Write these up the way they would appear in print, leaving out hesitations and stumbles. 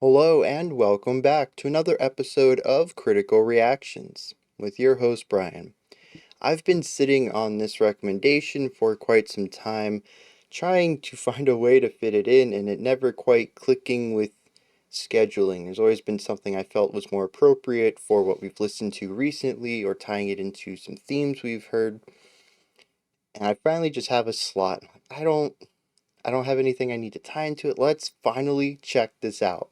Hello and welcome back to another episode of Critical Reactions with your host Bryan. I've been sitting on this recommendation for quite some time, trying to find a way to fit it in and it never quite clicking with scheduling. There's always been something I felt was more appropriate for what we've listened to recently or tying it into some themes we've heard. And I finally just have a slot. I don't have anything I need to tie into it. Let's finally check this out.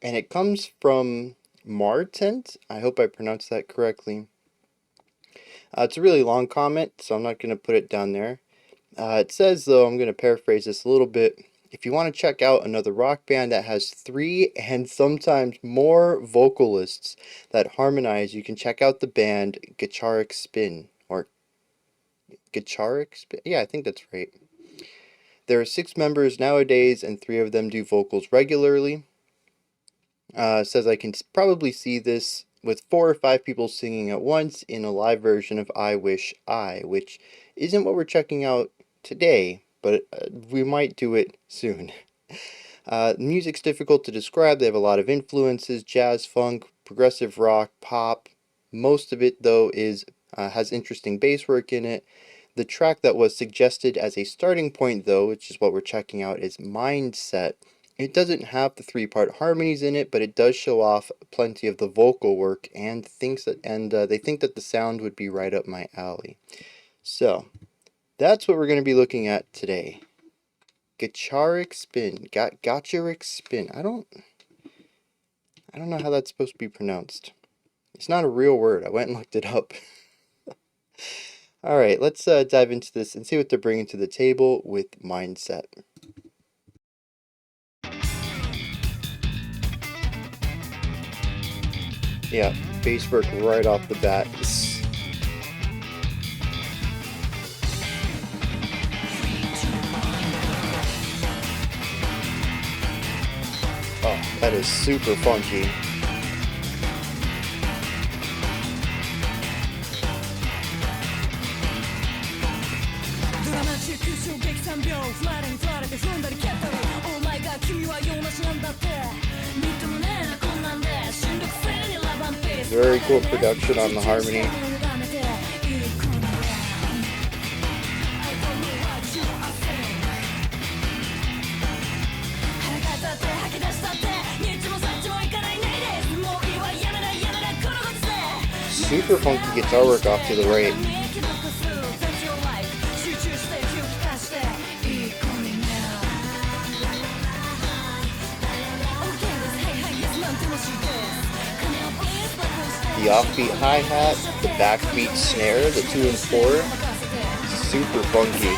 And it comes from Martent. I hope I pronounced that correctly. It's a really long comment, so I'm not going to put it down there. It says, though, I'm going to paraphrase this a little bit. If you want to check out another rock band that has 3 and sometimes more vocalists that harmonize, you can check out the band Gacharic Spin. Or Gacharic Spin? Yeah, I think that's right. There are 6 members nowadays, and 3 of them do vocals regularly. Says I can probably see this with 4 or 5 people singing at once in a live version of I Wish I, which isn't what we're checking out today, but we might do it soon. Music's difficult to describe. They have a lot of influences: jazz, funk, progressive rock, pop. Most of it, though, has interesting bass work in it. The track that was suggested as a starting point, though, which is what we're checking out, is MindSet. It doesn't have the 3-part harmonies in it, but it does show off plenty of the vocal work, and they think that the sound would be right up my alley. So that's what we're going to be looking at today. Gacharic Spin, Gacharic Spin. I don't know how that's supposed to be pronounced. It's not a real word. I went and looked it up. All right, let's dive into this and see what they're bringing to the table with MindSet. Yeah, bass work right off the bat. Oh, that is super funky. Very cool production on the harmony. Super funky guitar work off to the right. The offbeat hi-hat, the backbeat snare, the 2 and 4, super funky.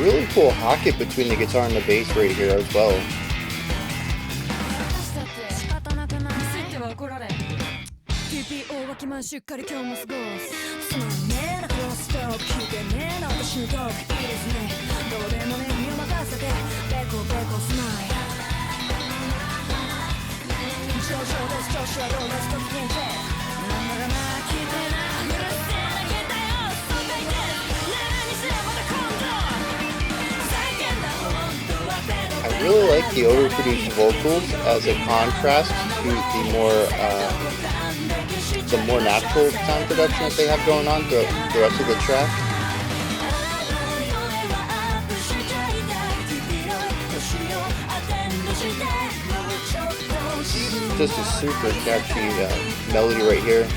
Really cool hocket between the guitar and the bass right here as well. I really like the overproduced vocals as a contrast to the more natural sound production that they have going on throughout the rest of the track. Just a super catchy melody right here.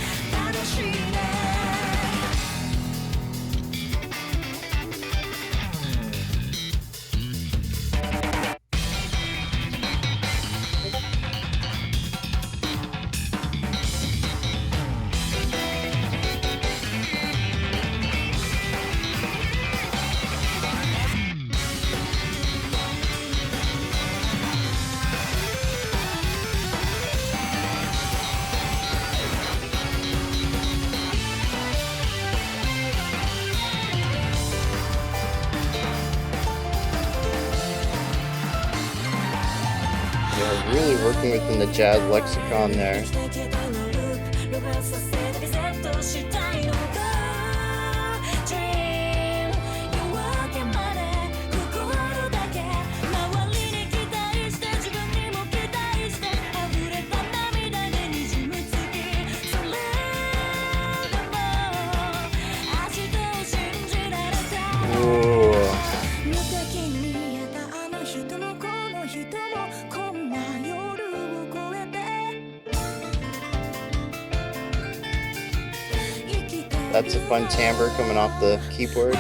Really working within the jazz lexicon there. That's a fun timbre coming off the keyboard.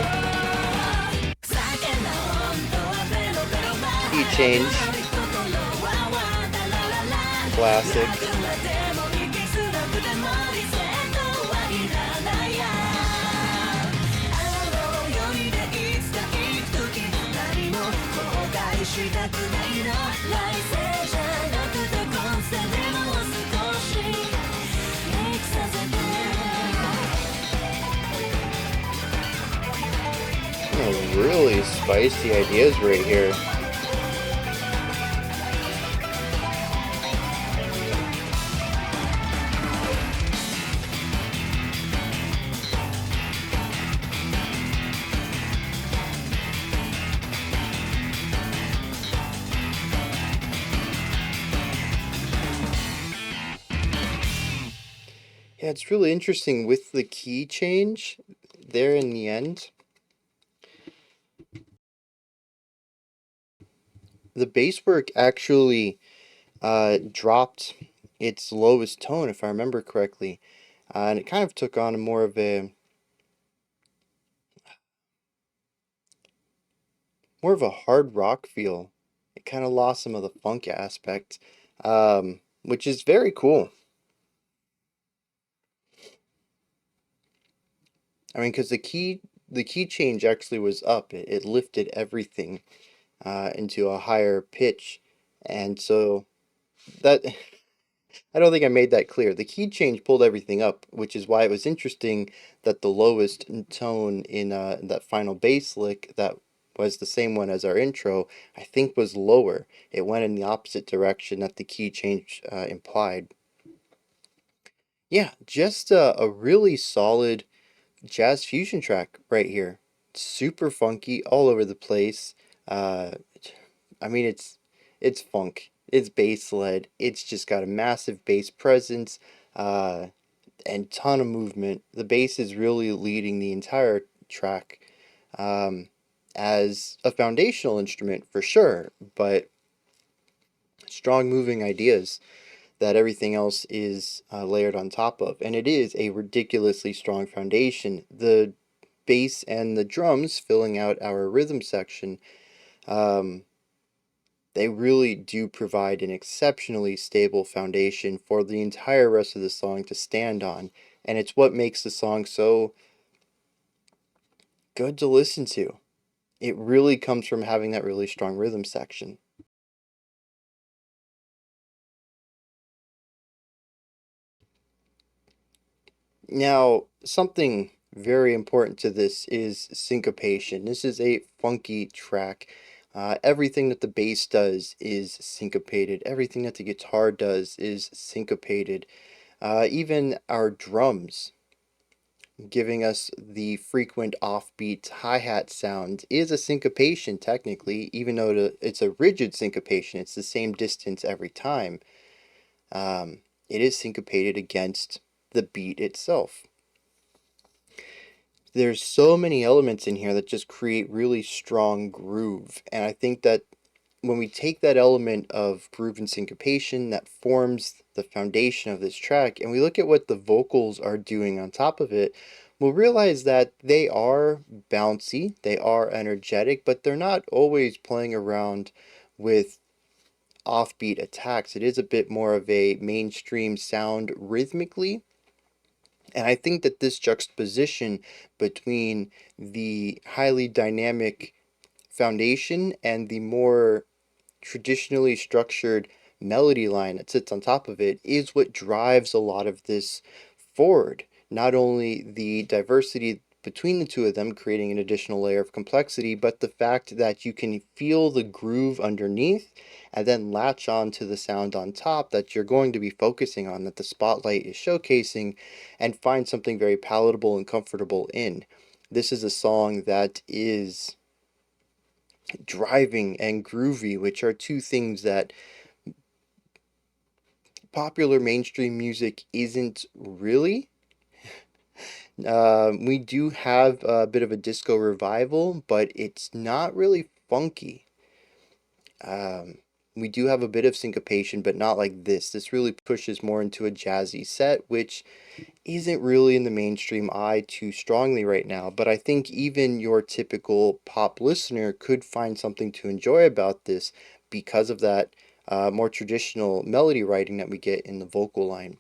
Key change. Classic. Really spicy ideas right here. Yeah, it's really interesting with the key change there in the end. The bass work actually dropped its lowest tone, if I remember correctly, and it kind of took on more of a hard rock feel. It kind of lost some of the funk aspect, which is very cool. I mean, because the key change actually was up. It lifted everything into a higher pitch, and so that I don't think I made that clear. The key change pulled everything up, which is why it was interesting that the lowest tone in that final bass lick that was the same one as our intro, I think was lower. It went in the opposite direction that the key change implied. Yeah, just a really solid jazz fusion track right here. Super funky, all over the place. Uh, I mean, it's funk. It's bass led. It's just got a massive bass presence, and ton of movement. The bass is really leading the entire track, um, as a foundational instrument for sure, but strong moving ideas that everything else is layered on top of. And it is a ridiculously strong foundation. The bass and the drums filling out our rhythm section, um, they really do provide an exceptionally stable foundation for the entire rest of the song to stand on. And it's what makes the song so good to listen to. It really comes from having that really strong rhythm section. Now, something very important to this is syncopation. This is a funky track. Everything that the bass does is syncopated. Everything that the guitar does is syncopated. Even our drums, giving us the frequent offbeat hi-hat sound, is a syncopation technically, even though it's a rigid syncopation. It's the same distance every time. It is syncopated against the beat itself. There's so many elements in here that just create really strong groove, and I think that when we take that element of groove and syncopation that forms the foundation of this track, and we look at what the vocals are doing on top of it, we'll realize that they are bouncy, they are energetic, but they're not always playing around with offbeat attacks. It is a bit more of a mainstream sound rhythmically. And I think that this juxtaposition between the highly dynamic foundation and the more traditionally structured melody line that sits on top of it is what drives a lot of this forward. Not only the diversity between the two of them, creating an additional layer of complexity, but the fact that you can feel the groove underneath and then latch on to the sound on top that you're going to be focusing on, that the spotlight is showcasing, and find something very palatable and comfortable in. This is a song that is driving and groovy, which are two things that popular mainstream music isn't really. We do have a bit of a disco revival, but it's not really funky. Um, we do have a bit of syncopation, but not like this. This really pushes more into a jazzy set, which isn't really in the mainstream eye too strongly right now. But I think even your typical pop listener could find something to enjoy about this because of that more traditional melody writing that we get in the vocal line.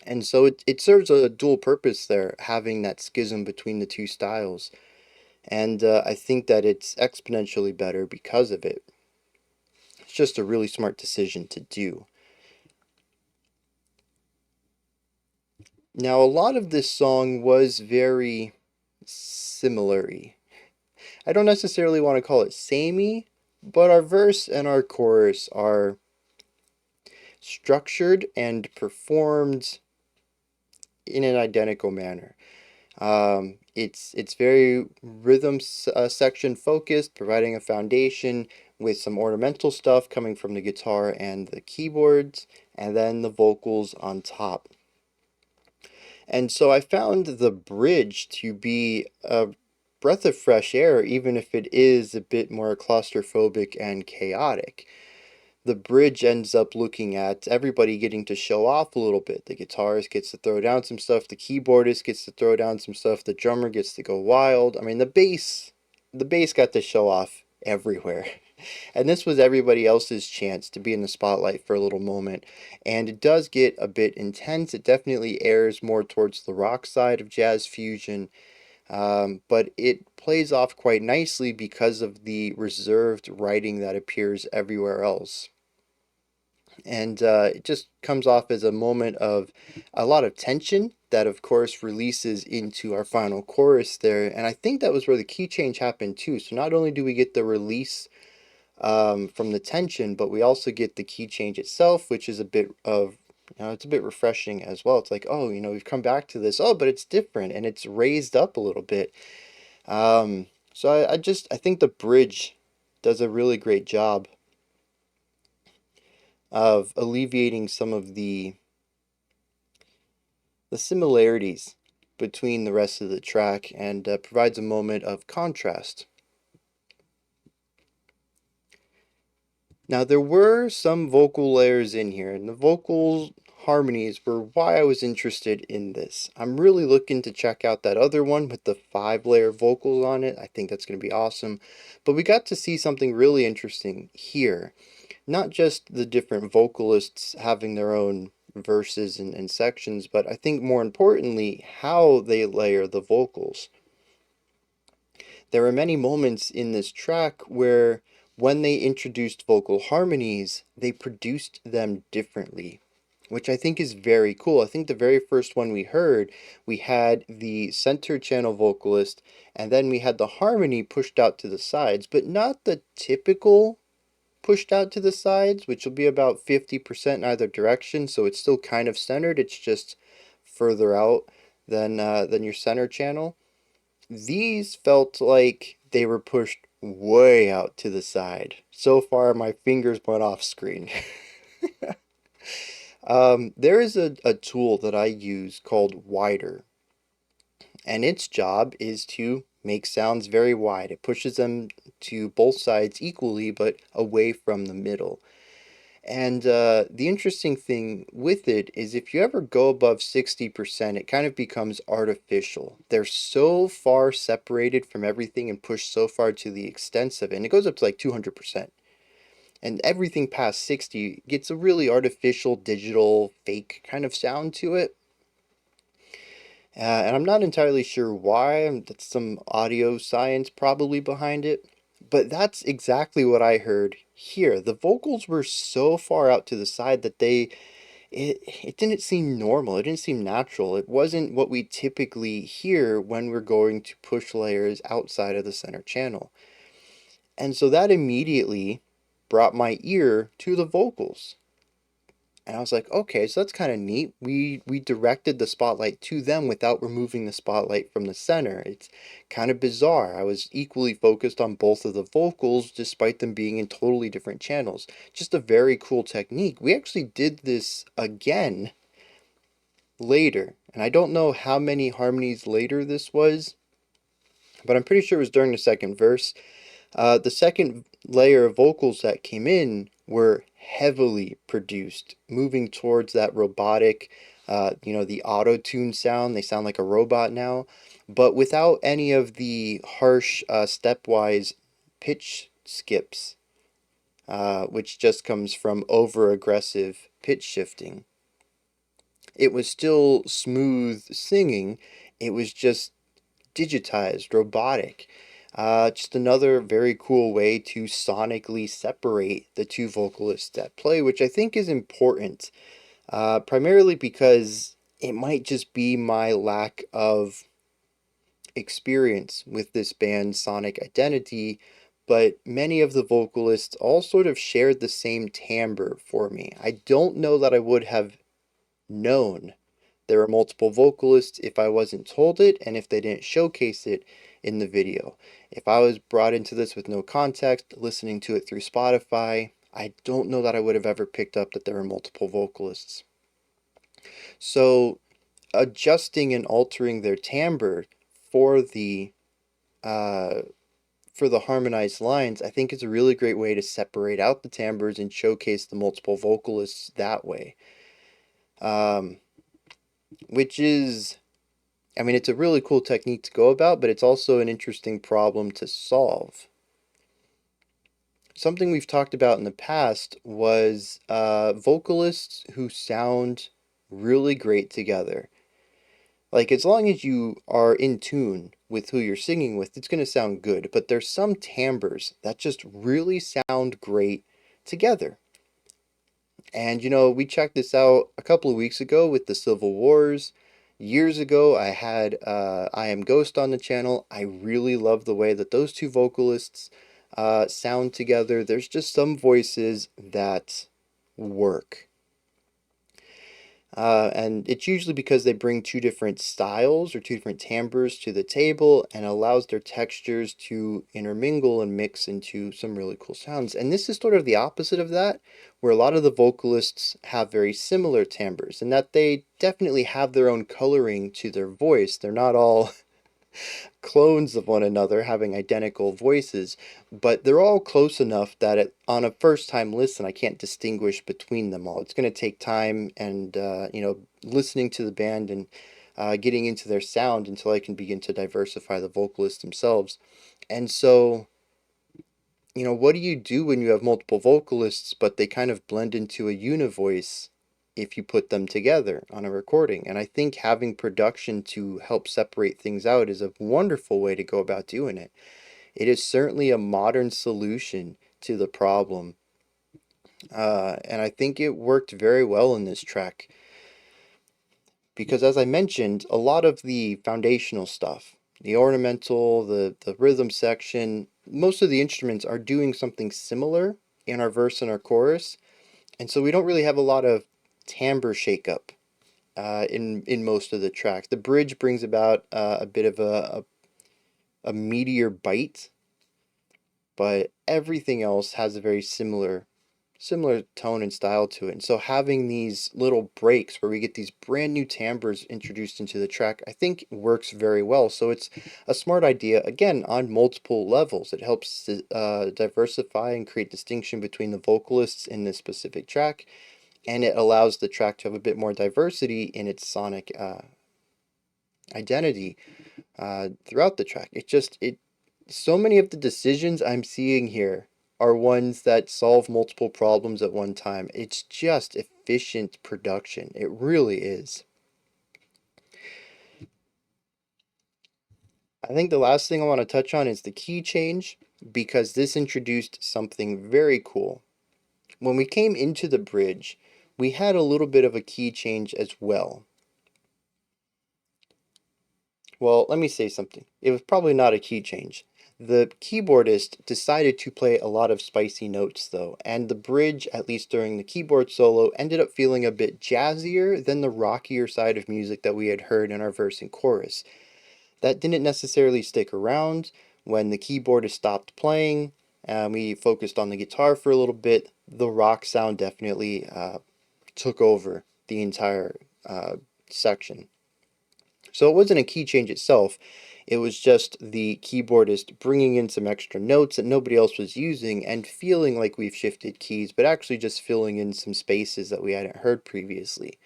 And so it serves a dual purpose there, having that schism between the two styles. And I think that it's exponentially better because of it. It's just a really smart decision to do. Now, a lot of this song was very similar-y. I don't necessarily want to call it samey, but our verse and our chorus are structured and performed in an identical manner. It's very rhythm section focused, providing a foundation with some ornamental stuff coming from the guitar and the keyboards, and then the vocals on top. And so I found the bridge to be a breath of fresh air, even if it is a bit more claustrophobic and chaotic. The bridge ends up looking at everybody getting to show off a little bit. The guitarist gets to throw down some stuff, the keyboardist gets to throw down some stuff, the drummer gets to go wild. I mean, the bass got to show off everywhere. And this was everybody else's chance to be in the spotlight for a little moment. And it does get a bit intense. It definitely airs more towards the rock side of jazz fusion. But it plays off quite nicely because of the reserved writing that appears everywhere else. And it just comes off as a moment of a lot of tension that, of course, releases into our final chorus there. And I think that was where the key change happened too. So not only do we get the release from the tension, but we also get the key change itself, which is a bit of, it's a bit refreshing as well. It's like, oh, we've come back to this. Oh, but it's different and it's raised up a little bit. So I think the bridge does a really great job of alleviating some of the similarities between the rest of the track and provides a moment of contrast. Now, there were some vocal layers in here, and the vocal harmonies were why I was interested in this. I'm really looking to check out that other one with the 5-layer vocals on it. I think that's going to be awesome. But we got to see something really interesting here. Not just the different vocalists having their own verses and sections, but I think more importantly, how they layer the vocals. There are many moments in this track where when they introduced vocal harmonies, they produced them differently, which I think is very cool. I think the very first one we heard, we had the center channel vocalist, and then we had the harmony pushed out to the sides, but not the typical pushed out to the sides, which will be about 50% in either direction, so it's still kind of centered, it's just further out than your center channel. These felt like they were pushed way out to the side. So far, my fingers went off screen. There is a tool that I use called Wider, and its job is to make sounds very wide. It pushes them to both sides equally, but away from the middle. And the interesting thing with it is if you ever go above 60%, it kind of becomes artificial. They're so far separated from everything and pushed so far to the extent of it. And it goes up to like 200%. And everything past 60 gets a really artificial, digital, fake kind of sound to it. And I'm not entirely sure why. That's some audio science probably behind it. But that's exactly what I heard here. The vocals were so far out to the side that it didn't seem normal. It didn't seem natural. It wasn't what we typically hear when we're going to push layers outside of the center channel. And so that immediately brought my ear to the vocals. And I was like, okay, so that's kind of neat. We directed the spotlight to them without removing the spotlight from the center. It's kind of bizarre. I was equally focused on both of the vocals despite them being in totally different channels. Just a very cool technique. We actually did this again later, and I don't know how many harmonies later this was, but I'm pretty sure it was during the second verse. The second layer of vocals that came in were heavily produced, moving towards that robotic, the auto-tune sound. They sound like a robot now, but without any of the harsh stepwise pitch skips, which just comes from over-aggressive pitch shifting. It was still smooth singing. It was just digitized, robotic. Just another very cool way to sonically separate the two vocalists that play, which I think is important, primarily because it might just be my lack of experience with this band's sonic identity, but many of the vocalists all sort of shared the same timbre for me. I don't know that I would have known there are multiple vocalists if I wasn't told it and if they didn't showcase it in the video. If I was brought into this with no context, listening to it through Spotify, I don't know that I would have ever picked up that there were multiple vocalists. So adjusting and altering their timbre for the uh, harmonized lines, I think is a really great way to separate out the timbres and showcase the multiple vocalists that way. Which is, I mean, it's a really cool technique to go about, but it's also an interesting problem to solve. Something we've talked about in the past was vocalists who sound really great together. Like, as long as you are in tune with who you're singing with, it's going to sound good, but there's some timbres that just really sound great together. And we checked this out a couple of weeks ago with the Civil Wars. Years ago, I had I Am Ghost on the channel. I really love the way that those two vocalists sound together. There's just some voices that work. And it's usually because they bring two different styles or two different timbres to the table and allows their textures to intermingle and mix into some really cool sounds. And this is sort of the opposite of that, where a lot of the vocalists have very similar timbres and that they definitely have their own coloring to their voice. They're not all clones of one another having identical voices, but they're all close enough that on a first time listen, I can't distinguish between them all. It's going to take time and, listening to the band and getting into their sound until I can begin to diversify the vocalists themselves. And so, what do you do when you have multiple vocalists, but they kind of blend into a univoice if you put them together on a recording? And I think having production to help separate things out is a wonderful way to go about doing it. It is certainly a modern solution to the problem. And I think it worked very well in this track. Because as I mentioned, a lot of the foundational stuff, the ornamental, the rhythm section, most of the instruments are doing something similar in our verse and our chorus. And so we don't really have a lot of timbre shakeup in most of the tracks. The bridge brings about a bit of a meatier bite, but everything else has a very similar tone and style to it. And so having these little breaks where we get these brand new timbres introduced into the track, I think works very well. So it's a smart idea, again, on multiple levels. It helps diversify and create distinction between the vocalists in this specific track, and it allows the track to have a bit more diversity in its sonic identity throughout the track. So many of the decisions I'm seeing here are ones that solve multiple problems at one time. It's just efficient production. It really is. I think the last thing I want to touch on is the key change, because this introduced something very cool. When we came into the bridge, we had a little bit of a key change as well. Well, let me say something. It was probably not a key change. The keyboardist decided to play a lot of spicy notes, though, and the bridge, at least during the keyboard solo, ended up feeling a bit jazzier than the rockier side of music that we had heard in our verse and chorus. That didn't necessarily stick around. When the keyboardist stopped playing, we focused on the guitar for a little bit. The rock sound definitely took over the entire section. So it wasn't a key change itself, it was just the keyboardist bringing in some extra notes that nobody else was using and feeling like we've shifted keys, but actually just filling in some spaces that we hadn't heard previously.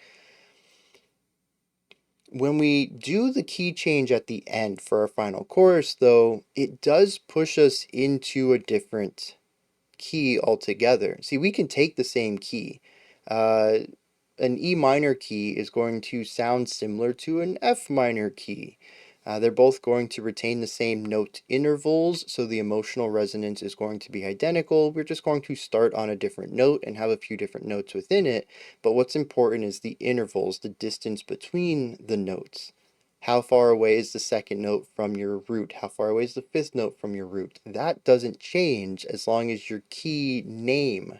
When we do the key change at the end for our final chorus, though, it does push us into a different key altogether. See, we can take the same key. An E minor key is going to sound similar to an F minor key. They're both going to retain the same note intervals, so the emotional resonance is going to be identical. We're just going to start on a different note and have a few different notes within it, but what's important is the intervals, the distance between the notes. How far away is the second note from your root? How far away is the fifth note from your root? That doesn't change as long as your key name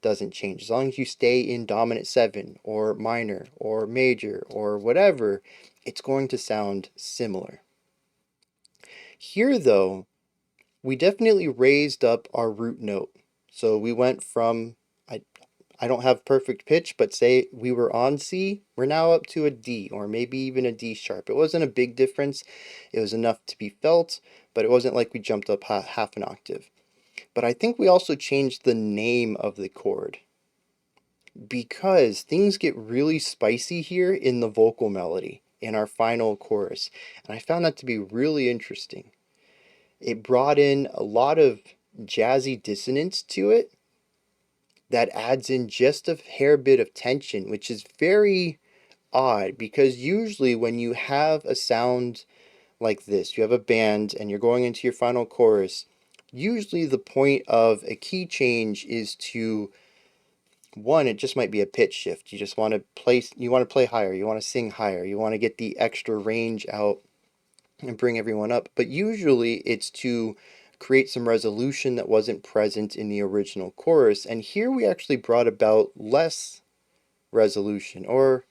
doesn't change. As long as you stay in dominant 7 or minor or major or whatever, it's going to sound similar. Here, though, we definitely raised up our root note. So we went from, I don't have perfect pitch, but say we were on C, we're now up to a D, or maybe even a D sharp. It wasn't a big difference. It was enough to be felt, but it wasn't like we jumped up half an octave. But I think we also changed the name of the chord, because things get really spicy here in the vocal melody in our final chorus, and I found that to be really interesting. It brought in a lot of jazzy dissonance to it that adds in just a hair bit of tension, which is very odd because usually when you have a sound like this, you have a band and you're going into your final chorus, usually the point of a key change is to, one, it just might be a pitch shift. You just want to play higher, you want to sing higher, you want to get the extra range out and bring everyone up. But usually it's to create some resolution that wasn't present in the original chorus. And here we actually brought about less resolution, or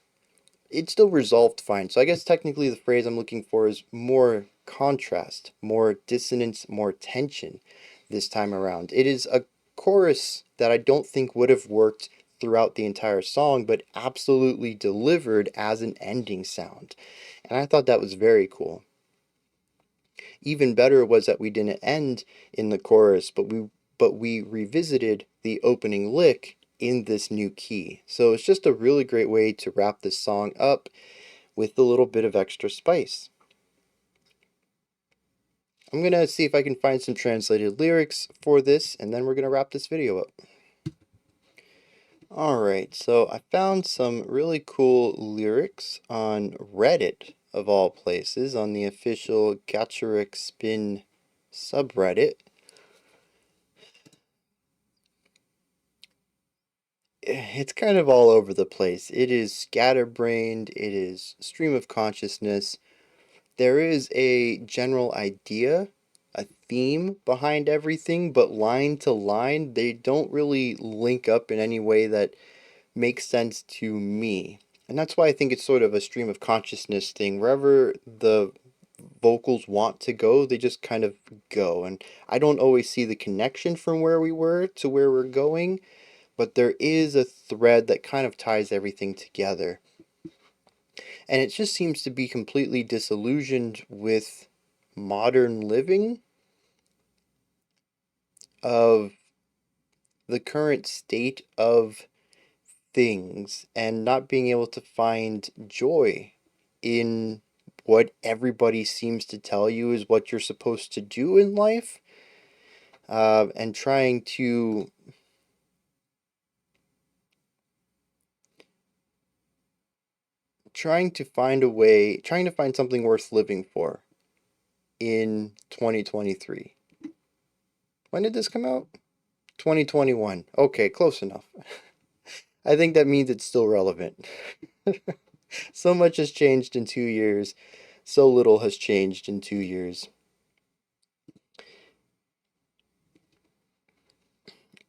it still resolved fine. So I guess technically the phrase I'm looking for is more contrast, more dissonance, more tension this time around. It is a chorus that I don't think would have worked throughout the entire song, but absolutely delivered as an ending sound. And I thought that was very cool. Even better was that we didn't end in the chorus, but we revisited the opening lick in this new key. So it's just a really great way to wrap this song up with a little bit of extra spice. I'm going to see if I can find some translated lyrics for this, and then we're going to wrap this video up. Alright, so I found some really cool lyrics on Reddit, of all places, on the official Gacharic Spin subreddit. It's kind of all over the place. It is scatterbrained, it is stream of consciousness. There is a general idea, a theme behind everything, but line to line, they don't really link up in any way that makes sense to me. And that's why I think it's sort of a stream of consciousness thing. Wherever the vocals want to go, they just kind of go. And I don't always see the connection from where we were to where we're going, but there is a thread that kind of ties everything together. And it just seems to be completely disillusioned with modern living, of the current state of things, and not being able to find joy in what everybody seems to tell you is what you're supposed to do in life, and trying to find a way, trying to find something worth living for in 2023. When did this come out? 2021. Okay, close enough. I think that means it's still relevant. So much has changed in 2 years. So little has changed in 2 years.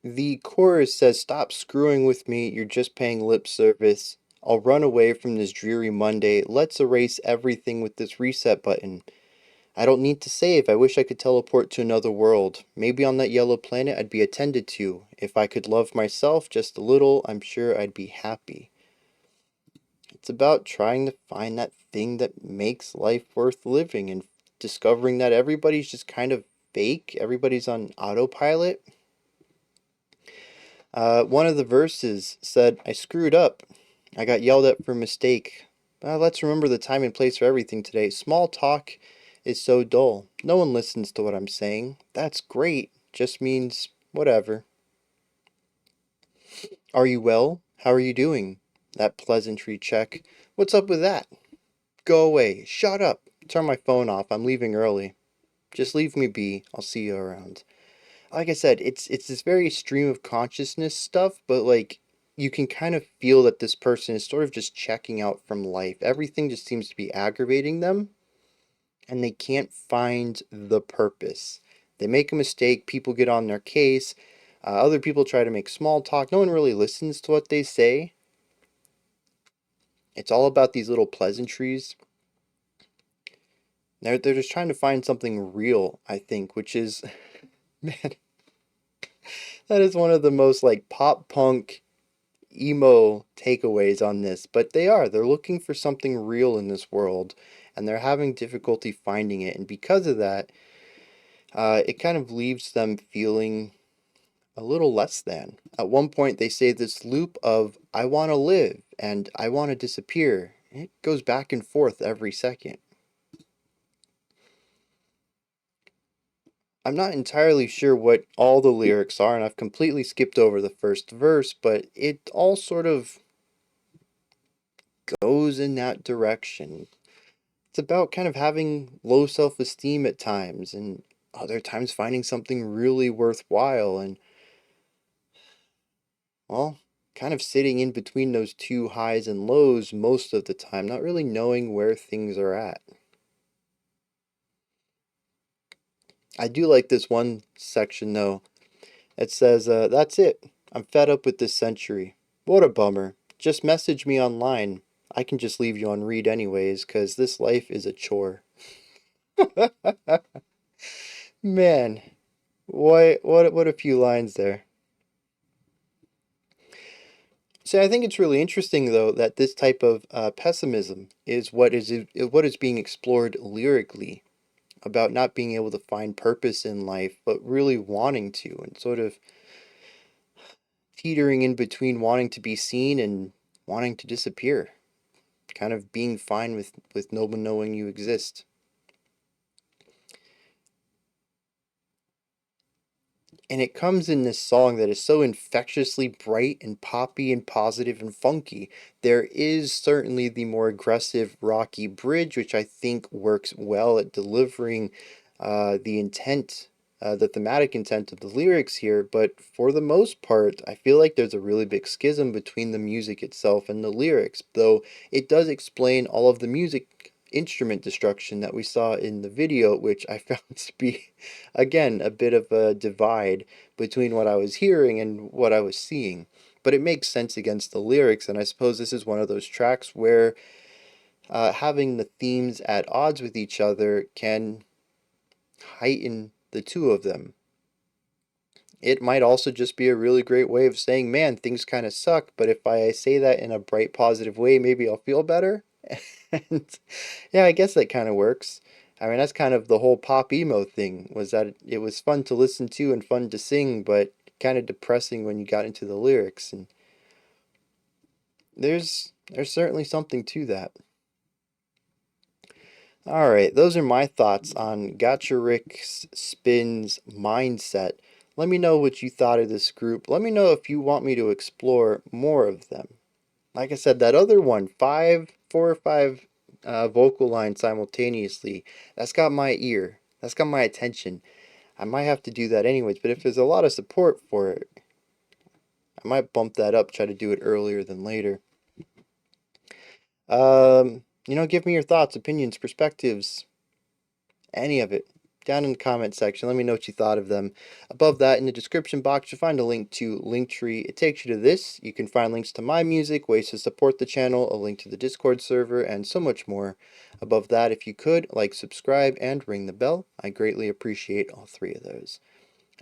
The chorus says, "Stop screwing with me, you're just paying lip service. I'll run away from this dreary Monday. Let's erase everything with this reset button. I don't need to save. I wish I could teleport to another world. Maybe on that yellow planet I'd be attended to. If I could love myself just a little, I'm sure I'd be happy." It's about trying to find that thing that makes life worth living and discovering that everybody's just kind of fake. Everybody's on autopilot. One of the verses said, "I screwed up. I got yelled at for a mistake. Let's remember the time and place for everything today. Small talk is so dull. No one listens to what I'm saying. That's great. Just means whatever. Are you well? How are you doing? That pleasantry check. What's up with that? Go away. Shut up. Turn my phone off. I'm leaving early. Just leave me be. I'll see you around." Like I said, it's this very stream of consciousness stuff, but like you can kind of feel that this person is sort of just checking out from life. Everything just seems to be aggravating them, and they can't find the purpose. They make a mistake, people get on their case, other people try to make small talk. No one really listens to what they say. It's all about these little pleasantries. They're just trying to find something real, I think, which is, man, that is one of the most like pop punk emo takeaways on this, but they're looking for something real in this world, and they're having difficulty finding it, and because of that, it kind of leaves them feeling a little less than. At one point, they say this loop of "I want to live" and "I want to disappear." It goes back and forth every second. I'm not entirely sure what all the lyrics are, and I've completely skipped over the first verse, but it all sort of goes in that direction. It's about kind of having low self-esteem at times, and other times finding something really worthwhile, and, well, kind of sitting in between those two highs and lows most of the time, not really knowing where things are at. I do like this one section though. It says, "That's it. I'm fed up with this century. What a bummer. Just message me online. I can just leave you on read anyways, 'cause this life is a chore." Man, what a few lines there. So I think it's really interesting, though, that this type of pessimism is what is being explored lyrically, about not being able to find purpose in life, but really wanting to, and sort of teetering in between wanting to be seen and wanting to disappear, kind of being fine with no one knowing you exist. And it comes in this song that is so infectiously bright and poppy and positive and funky. There is certainly the more aggressive, rocky bridge, which I think works well at delivering the intent, the thematic intent of the lyrics here. But for the most part, I feel like there's a really big schism between the music itself and the lyrics, though it does explain all of the music instrument destruction that we saw in the video, which I found to be, again, a bit of a divide between what I was hearing and what I was seeing. But it makes sense against the lyrics, and I suppose this is one of those tracks where having the themes at odds with each other can heighten the two of them. It might also just be a really great way of saying, man, things kind of suck, but if I say that in a bright, positive way, maybe I'll feel better. And yeah, I guess that kind of works. I mean, that's kind of the whole pop emo thing, was that it was fun to listen to and fun to sing, but kind of depressing when you got into the lyrics. And there's certainly something to that. All right, those are my thoughts on Gacharic Spin's MindSet. Let me know what you thought of this group. Let me know if you want me to explore more of them. Like I said, that other one, four or five vocal lines simultaneously, that's got my ear. That's got my attention. I might have to do that anyways, but if there's a lot of support for it, I might bump that up, try to do it earlier than later. Give me your thoughts, opinions, perspectives, any of it, down in the comment section. Let me know what you thought of them. Above that, in the description box, you'll find a link to Linktree. It takes you to this. You can find links to my music, ways to support the channel, a link to the Discord server, and so much more. Above that, if you could, like, subscribe, and ring the bell. I greatly appreciate all three of those.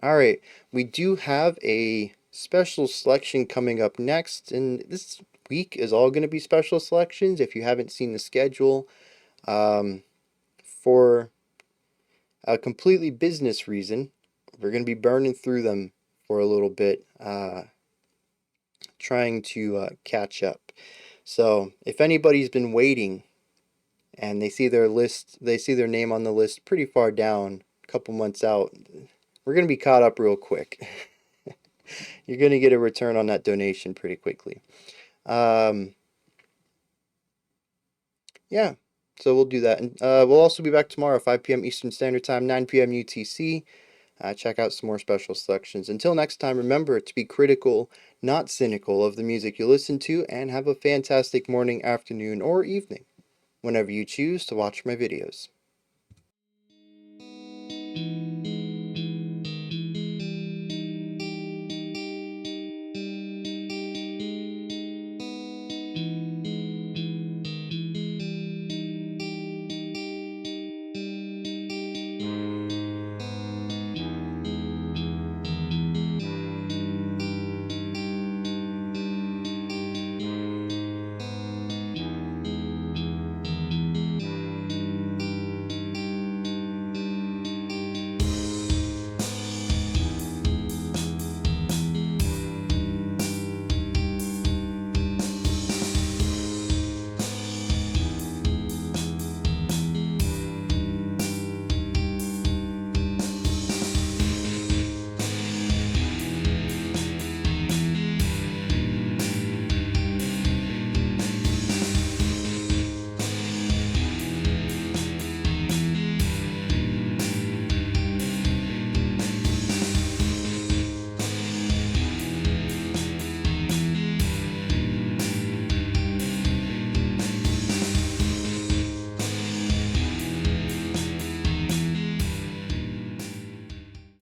Alright, we do have a special selection coming up next, and this week is all going to be special selections. If you haven't seen the schedule, for a completely business reason, we're going to be burning through them for a little bit, trying to catch up. So if anybody's been waiting and they see their name on the list pretty far down, a couple months out, we're going to be caught up real quick. You're going to get a return on that donation pretty quickly. Yeah, so we'll do that. And we'll also be back tomorrow, 5 p.m. Eastern Standard Time, 9 p.m. UTC. Check out some more special selections. Until next time, remember to be critical, not cynical of the music you listen to, and have a fantastic morning, afternoon, or evening, whenever you choose to watch my videos.